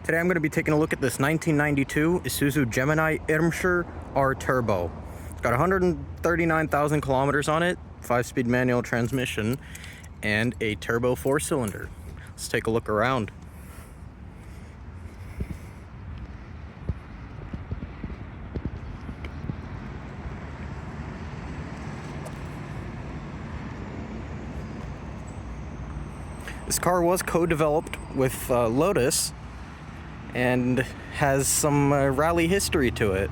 Today I'm going to be taking a look at this 1992 Isuzu Gemini Irmscher-R Turbo. It's got 139,000 kilometers on it, 5-speed manual transmission, and a turbo 4-cylinder. Let's take a look around. This car was co-developed with Lotus and has some rally history to it.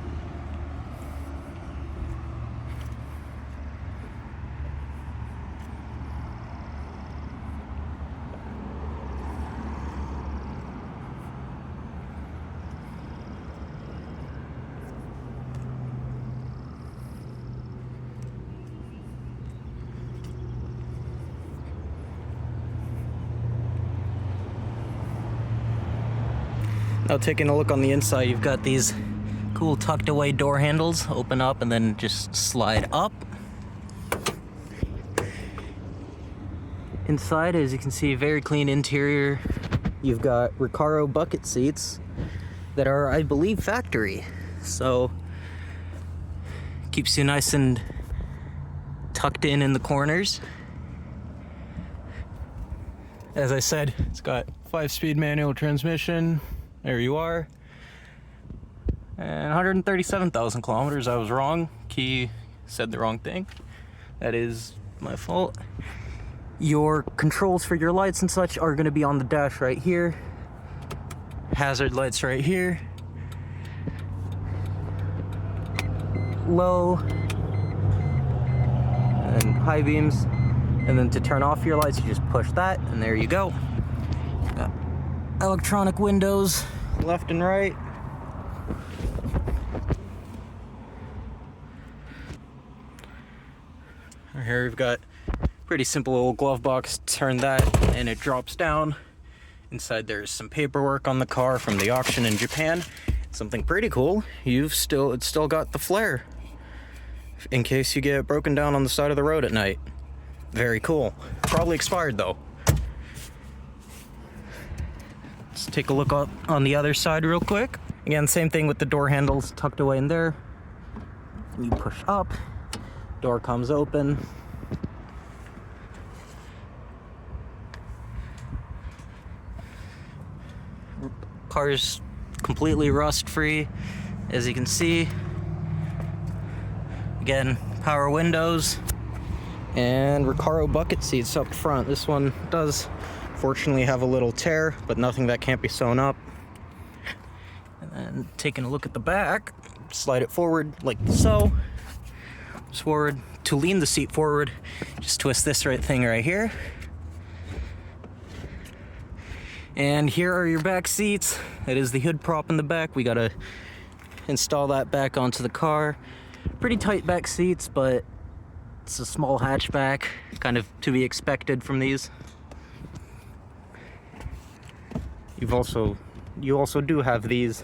Now taking a look on the inside, you've got these cool tucked away door handles, open up and then just slide up. Inside, as you can see, very clean interior. You've got Recaro bucket seats that are, I believe, factory. So, keeps you nice and tucked in the corners. As I said, it's got 5-speed manual transmission. There you are. And 137,000 kilometers. I was wrong. Key said the wrong thing. That is my fault. Your controls for your lights and such are going to be on the dash right here. Hazard lights right here. Low. And high beams. And then to turn off your lights, you just push that, and there you go. Got electronic windows left and right. Here we've got pretty simple little glove box. Turn that and it drops down. Inside there's some paperwork on the car from the auction in Japan. Something pretty cool. It's still got the flare in case you get broken down on the side of the road at night. Very cool. Probably expired though. Let's take a look up on the other side real quick. Again, same thing with the door handles tucked away in there. And you push up, door comes open. Car's completely rust free, as you can see. Again, power windows and Recaro bucket seats up front. This one does fortunately have a little tear, but nothing that can't be sewn up. And then taking a look at the back, slide it forward like so. Just forward. To lean the seat forward, just twist this thing right here. And here are your back seats. That is the hood prop in the back. We gotta install that back onto the car. Pretty tight back seats, but it's a small hatchback, kind of to be expected from these. You also do have this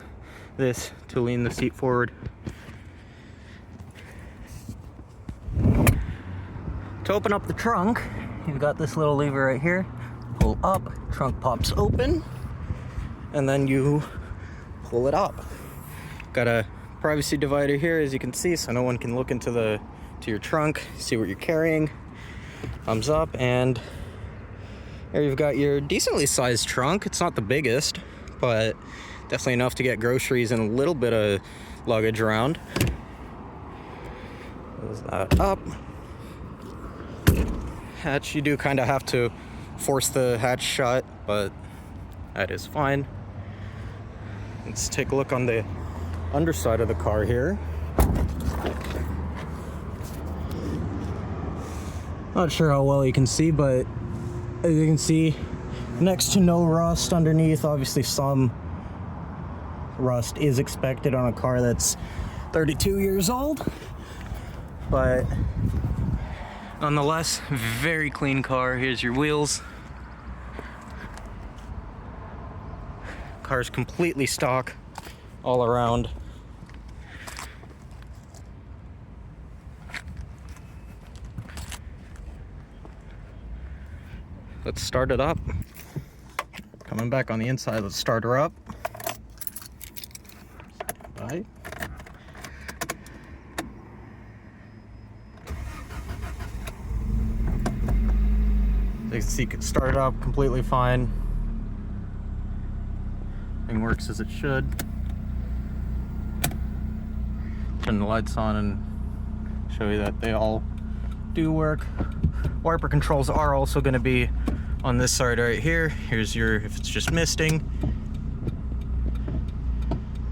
to lean the seat forward. To open up the trunk, you've got this little lever right here. Pull up, trunk pops open, and then you pull it up. Got a privacy divider here, as you can see, so no one can look into your trunk, see what you're carrying. Thumbs up, and there you've got your decently sized trunk. It's not the biggest, but definitely enough to get groceries and a little bit of luggage around. Close that up. Hatch, you do kind of have to force the hatch shut, but that is fine. Let's take a look on the underside of the car here. Not sure how well you can see, but as you can see, next to no rust underneath. Obviously some rust is expected on a car that's 32 years old, but nonetheless, very clean car. Here's your wheels. Car's completely stock all around. Let's start it up. Coming back on the inside, let's start her up. side. As you can see, it started up completely fine. Everything works as it should. Turn the lights on and show you that they all do work. Wiper controls are also going to be on this side right here. Here's your, if it's just misting,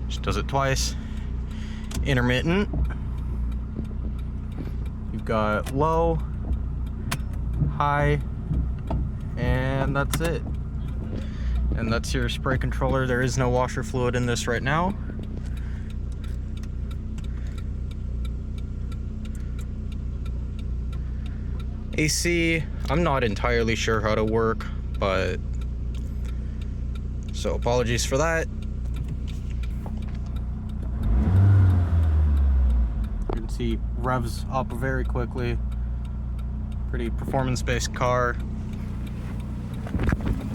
just does it twice. Intermittent, you've got low, high, and that's it. And that's your spray controller. There is no washer fluid in this right now. AC, I'm not entirely sure how to work, but so apologies for that. You can see revs up very quickly. Pretty performance-based car.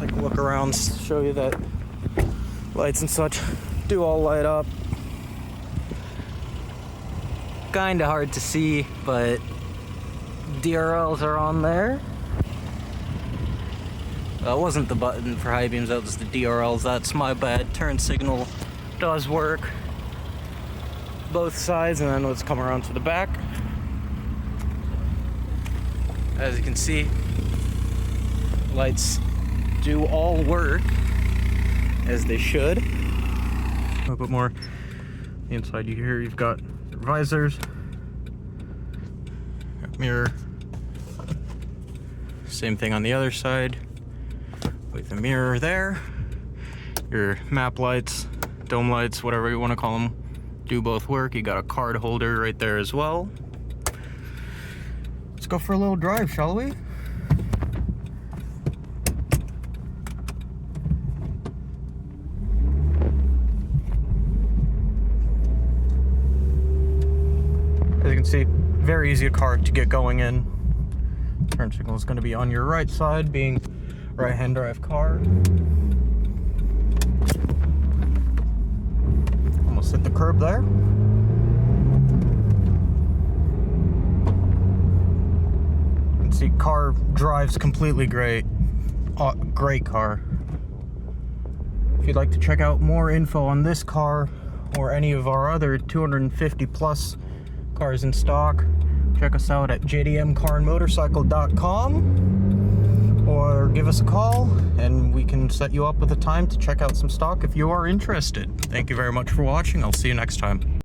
Take a look around, show you that lights and such do all light up. Kinda hard to see, but DRLs are on there. That wasn't the button for high beams, that was the DRLs. That's my bad. Turn signal does work both sides, and then let's come around to the back. As you can see, lights do all work as they should. A little bit more inside here, you've got your visors, mirror. Same thing on the other side with the mirror there. Your map lights, dome lights, whatever you want to call them, do both work. You got a card holder right there as well. Let's go for a little drive, shall we? As you can see, very easy car to get going in. Turn signal is going to be on your right side, being right-hand drive car. Almost hit the curb there. You can see car drives completely great. Great car. If you'd like to check out more info on this car or any of our other 250 plus cars in stock, check us out at jdmcarandmotorcycle.com or give us a call and we can set you up with a time to check out some stock if you are interested. Thank you very much for watching. I'll see you next time.